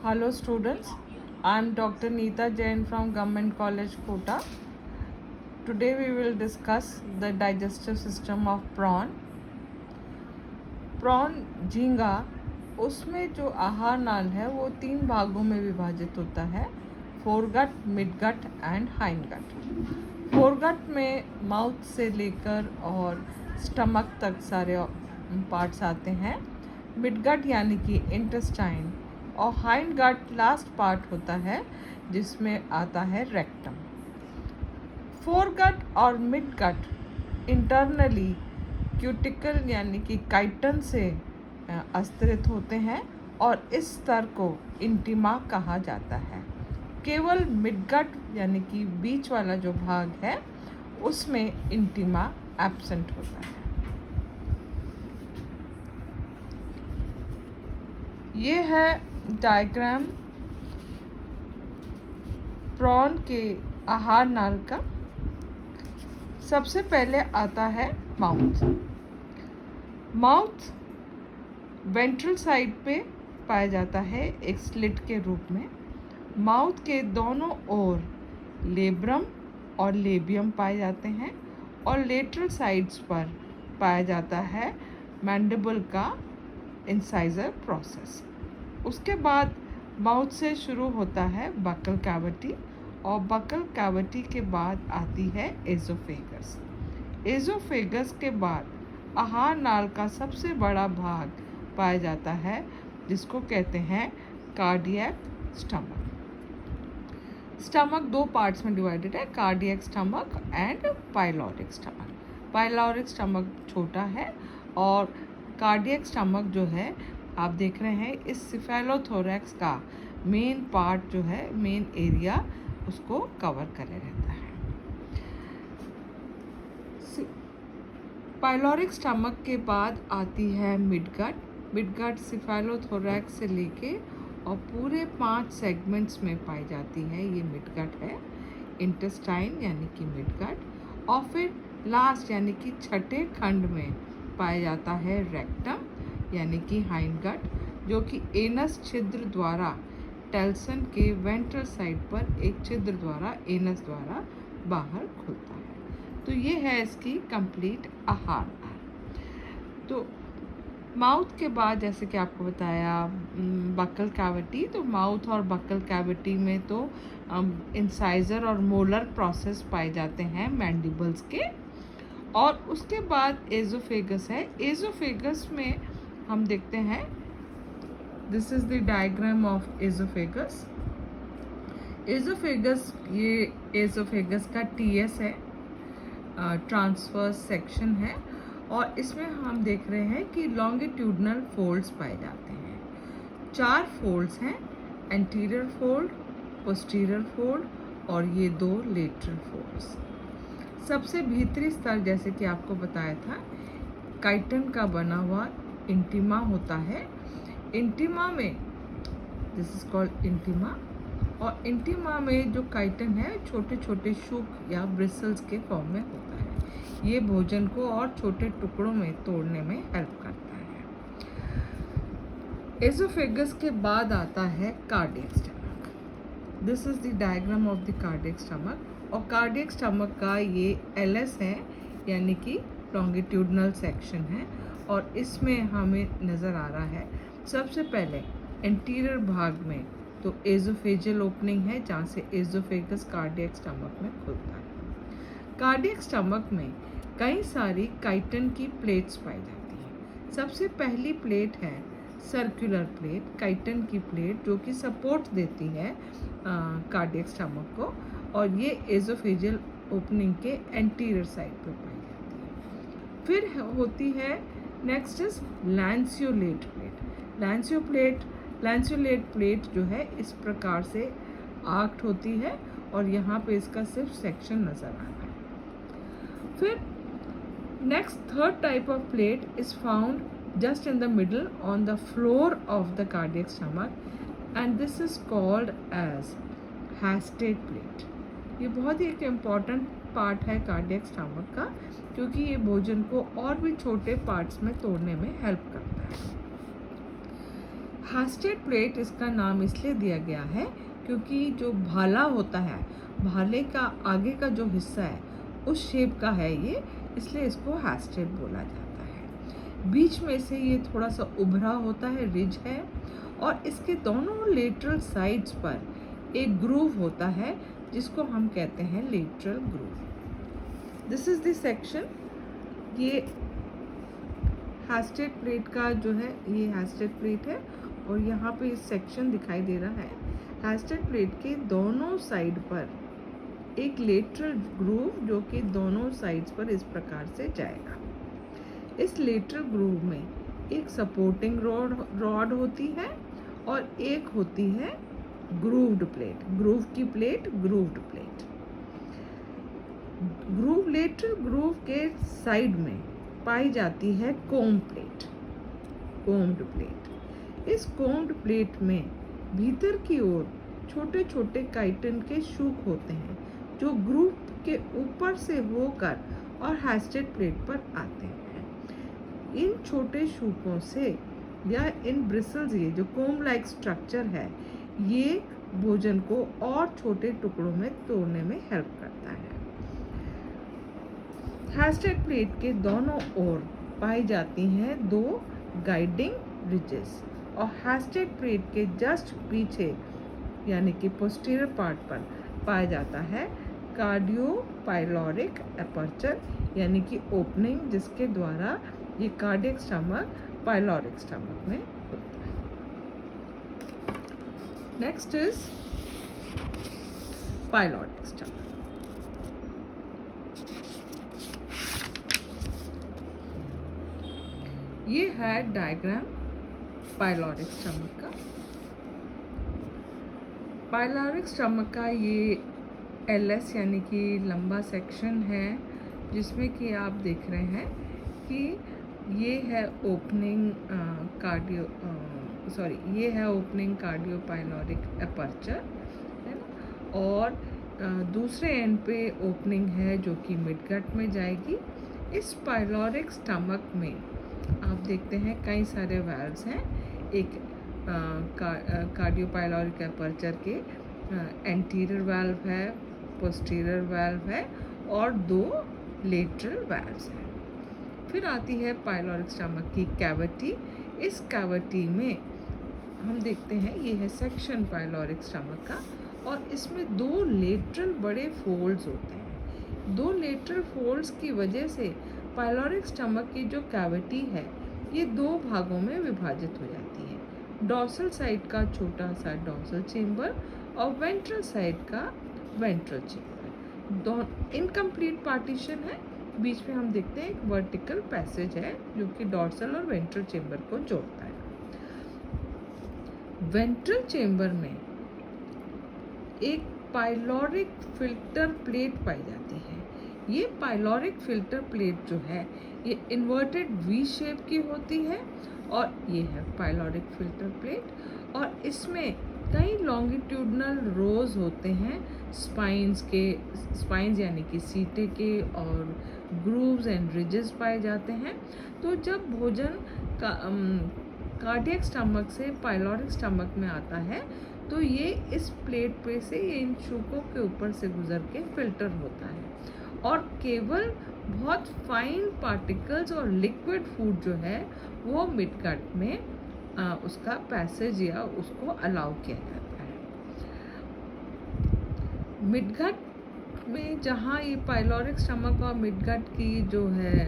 Hello students, I am Dr. Neeta Jain from Government College Kota. Today we will discuss the digestive system of prawn. Prawn झींगा उसमें जो आहार नाल है वो 3 भागों में विभाजित होता है, foregut, midgut and hindgut. Foregut में माउथ से लेकर और स्टमक तक सारे पार्ट्स आते हैं। मिडगट यानी कि इंटेस्टाइन, और हाइंडगट लास्ट पार्ट होता है जिसमें आता है रेक्टम। फोरगट और मिडगट इंटरनली क्यूटिकल यानी कि काइटन से अस्तिरित होते हैं और इस स्तर को इंटिमा कहा जाता है। केवल मिडगट यानी कि बीच वाला जो भाग है उसमें इंटिमा एब्सेंट होता है। ये है डायग्राम प्रॉन के आहार नाल का। सबसे पहले आता है माउथ। माउथ वेंट्रल साइड पे पाया जाता है एक स्लिट के रूप में। माउथ के दोनों ओर लेब्रम और लेबियम पाए जाते हैं और लेटरल साइड्स पर पाया जाता है मैंडिबल का इंसाइजर प्रोसेस। उसके बाद माउथ से शुरू होता है बकल कैविटी और बकल कैविटी के बाद आती है एजोफेगस। एजोफेगस के बाद आहार नाल का सबसे बड़ा भाग पाया जाता है जिसको कहते हैं कार्डियक स्टमक। स्टमक 2 पार्ट्स में डिवाइडेड है, cardiac stomach and pyloric stomach. Pyloric stomach छोटा है और कार्डियक स्टमक जो है आप देख रहे हैं इस सिफेलोथोरैक्स का मेन पार्ट जो है, मेन एरिया उसको कवर करे रहता है। पाइलोरिक स्टमक के बाद आती है मिडगट। मिडगट सिफेलोथोरैक्स से लेके और पूरे 5 सेगमेंट्स में पाई जाती है, ये मिडगट है। इंटेस्टाइन यानी कि मिडगट, और फिर लास्ट यानी कि छठे खंड में पाया जाता है रेक्टम यानी कि हाइंडगट, जो कि एनस छिद्र द्वारा टेल्सन के वेंट्रल साइड पर एक छिद्र द्वारा एनस द्वारा बाहर खुलता है। तो ये है इसकी कंप्लीट आहार। तो माउथ के बाद जैसे कि आपको बताया बकल कैविटी, तो माउथ और बकल कैविटी में तो इंसाइजर और मोलर प्रोसेस पाए जाते हैं मैंडिबल्स के। और उसके बाद एजोफेगस है। एजोफेगस में हम देखते हैं, this is the diagram of oesophagus. Oesophagus, ये एजोफेगस का टीएस है, ट्रांसवर्स सेक्शन है, और इसमें हम देख रहे हैं कि लॉन्गिट्यूडनल फोल्ड्स पाए जाते हैं। 4 फोल्ड्स हैं, एंटीरियर फोल्ड, पोस्टीरियर फोल्ड और ये 2 लेटरल फोल्ड्स। सबसे भीतरी स्तर जैसे कि आपको बताया था काइटन का बना हुआ इंटिमा होता है। इंटिमा में, दिस इज कॉल्ड इंटिमा, और इंटिमा में जो काइटन है छोटे छोटे शूक या ब्रिसल्स के फॉर्म में होता है। ये भोजन को और छोटे टुकड़ों में तोड़ने में हेल्प करता है। एजोफेगस के बाद आता है cardiac stomach. This is the diagram of the cardiac stomach, और कार्डियक स्टमक का ये एलएस है यानी कि लॉन्गिट्यूडनल सेक्शन है, और इसमें हमें नज़र आ रहा है सबसे पहले एंटीरियर भाग में तो एजोफेजियल ओपनिंग है जहाँ से एजोफेगस कार्डियक स्टमक में खुलता है। कार्डियक स्टमक में कई सारी काइटन की प्लेट्स पाई जाती हैं। सबसे पहली प्लेट है सर्कुलर प्लेट, काइटन की प्लेट, जो कि सपोर्ट देती है कार्डियक स्टमक को, और ये एजोफेजियल ओपनिंग के एंटीरियर साइड पर पाई जाती है। फिर होती है नेक्स्ट इज लैंसियोलेट प्लेट। लैंसियोलेट प्लेट जो है इस प्रकार से आर्क्ड होती है और यहाँ पे इसका सिर्फ सेक्शन नज़र आ रहा है। फिर next third type of plate is found just in the middle on the floor of the cardiac stomach, and this is called as Hastate plate. ये बहुत ही एक इम्पॉर्टेंट पार्ट है कार्डियक स्टमक का, क्योंकि ये भोजन को और भी छोटे पार्ट्स में तोड़ने में हेल्प करता है। हैस्टेड प्लेट इसका नाम इसलिए दिया गया है क्योंकि जो भाला होता है, भाले का आगे का जो हिस्सा है उस शेप का है ये, इसलिए इसको हैस्टेड बोला जाता है। बीच में से ये थोड़ा सा उभरा होता है, रिज है, और इसके दोनों लेटरल साइड्स पर एक ग्रूव होता है जिसको हम कहते हैं lateral groove. This is the section. ये हैस्टेड प्लेट का जो है, ये हैस्टेड प्लेट है और यहाँ पे इस सेक्शन दिखाई दे रहा है। हैस्टेड प्लेट के दोनों साइड पर एक लेटरल ग्रूव जो कि दोनों साइड्स पर इस प्रकार से जाएगा। इस लेटरल ग्रूव में एक सपोर्टिंग रॉड होती है और एक होती है ग्रूव्ड प्लेट, ग्रूव की plate, grooved plate. Groove, lateral groove के साइड में पाई जाती है कोम प्लेट, कोम्ड प्लेट। इस कोम्ड प्लेट में भीतर की ओर छोटे छोटे काइटिन के शूक होते हैं जो ग्रूव के ऊपर से होकर और हैस्टेड प्लेट पर आते हैं। इन छोटे शूकों से या इन ब्रिसल्स, ये जो कोम लाइक स्ट्रक्चर है, ये भोजन को और छोटे टुकड़ों में तोड़ने में हेल्प करता है। हैस्टेड प्लेट के दोनों ओर पाई जाती हैं दो गाइडिंग रिजेस और हैस्टेड प्लेट के जस्ट पीछे यानी कि पोस्टीरियर पार्ट पर पाया जाता है कार्डियोपाइलोरिक एपर्चर यानी कि ओपनिंग, जिसके द्वारा ये कार्डियक स्टमक पाइलोरिक स्टमक में होता है। Next is pyloric stomach. ये है डायग्राम पाइलोरिक स्टमक का। पाइलोरिक स्टमक का ये एलएस यानी कि लंबा सेक्शन है जिसमें कि आप देख रहे हैं कि ये है ओपनिंग ये है ओपनिंग कार्डियोपाइलोरिक एपर्चर, है ना, और दूसरे एंड पे ओपनिंग है जो कि मिडगट में जाएगी। इस पाइलोरिक स्टमक में आप देखते हैं कई सारे वाल्व्स हैं। एक कार्डियोपाइलोरिक एपर्चर के एंटीरियर वाल्व है, पोस्टीरियर वाल्व है और दो लेटरल वाल्व्स हैं। फिर आती है पाइलोरिक स्टमक की कैविटी। इस कैविटी में हम देखते हैं ये है सेक्शन पाइलोरिक स्टमक का और इसमें दो लेटरल बड़े फोल्ड्स होते हैं। दो लेटरल फोल्ड्स की वजह से पाइलोरिक स्टमक की जो कैविटी है ये दो भागों में विभाजित हो जाती है। डॉर्सल साइड का छोटा सा डॉर्सल चेम्बर और वेंट्रल साइड का वेंट्रल चेम्बर। इनकम्प्लीट पार्टीशन है, बीच में हम देखते हैं एक वर्टिकल पैसेज है जो कि डॉर्सल और वेंट्रल चेम्बर को जोड़ता है। वेंट्रल चेम्बर में एक पाइलोरिक फिल्टर प्लेट पाई जाती है। ये पाइलोरिक फिल्टर प्लेट जो है ये इन्वर्टेड वी शेप की होती है और ये है पाइलोरिक फिल्टर प्लेट और इसमें कई लॉन्गिट्यूडनल रोज होते हैं स्पाइन्स यानी कि सीटे के और ग्रूव्स एंड रिजेस पाए जाते हैं। तो जब भोजन कार्डियक स्टमक से पाइलोरिक स्टमक में आता है तो ये इस प्लेट पे से इन शूकों के ऊपर से गुजर के फिल्टर होता है और केवल बहुत फाइन पार्टिकल्स और लिक्विड फूड जो है वो मिडगट में उसका पैसेज या उसको अलाउ किया जाता है। मिडगट में जहाँ ये पाइलोरिक स्टमक और मिडगट की जो है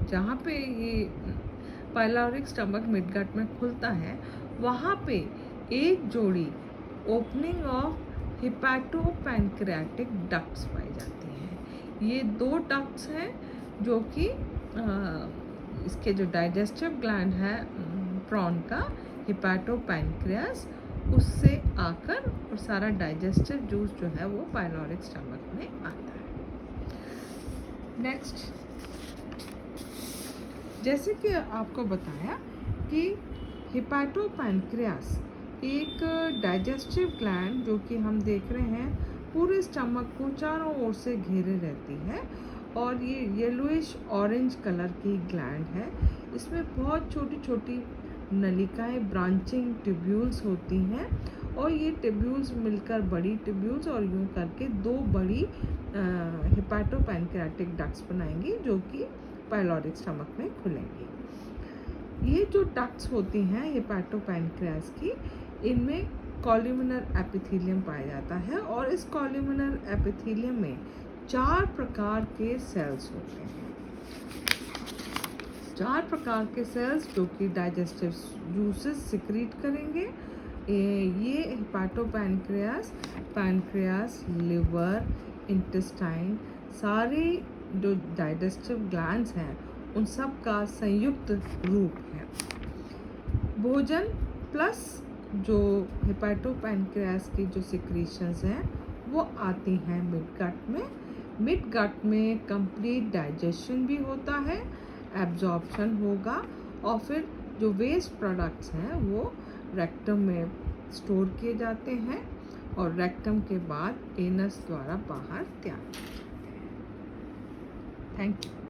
जहाँ पे ये पाइलोरिक स्टमक मिडगट में खुलता है वहाँ पे एक जोड़ी ओपनिंग ऑफ हिपैटोपैनक्रियाटिक डक्ट्स पाई जाती हैं। ये दो डक्ट्स हैं जो कि इसके जो डाइजेस्टिव ग्लैंड है प्रॉन का हिपैटोपैनक्रियास उससे आकर और सारा डाइजेस्टिव जूस जो है वो पाइलोरिक स्टमक में आता है। नेक्स्ट, जैसे कि आपको बताया कि हिपैटोपैनक्रियास एक डाइजेस्टिव ग्लैंड जो कि हम देख रहे हैं पूरे स्टमक को चारों ओर से घेरे रहती है और ये येलोइश ऑरेंज कलर की ग्लैंड है। इसमें बहुत छोटी छोटी नलिकाएं ब्रांचिंग ट्यूब्यूल्स होती हैं और ये ट्यूब्यूल्स मिलकर बड़ी ट्यूब्यूल्स और यूं करके दो बड़ी हेपाटोपैनक्रियाटिक डक्ट्स बनाएंगी जो कि पाइलोरिक स्टमक में खुलेंगी। ये जो डक्ट्स होती हैं हेपाटोपैनक्रियास की, इनमें कॉल्यूमिनर एपिथेलियम पाया जाता है और इस कॉल्यूमिनर एपिथेलियम में 4 प्रकार के सेल्स होते हैं। 4 प्रकार के सेल्स जो कि डाइजेस्टिव जूसेस सिक्रीट करेंगे। ये हेपाटोपैनक्रियास, पैनक्रियास, लिवर, इंटेस्टाइन, सारे जो डाइजेस्टिव ग्लैंड्स हैं उन सब का संयुक्त रूप है। भोजन प्लस जो हेपाटोपैनक्रियास की जो सिक्रीशंस हैं वो आती हैं मिड गट में। मिड गट में कंप्लीट डाइजेशन भी होता है, एब्जॉर्प्शन होगा और फिर जो वेस्ट प्रोडक्ट्स हैं वो रेक्टम में स्टोर किए जाते हैं और रेक्टम के बाद एनस द्वारा बाहर त्याग किए जाते हैं। Thank you.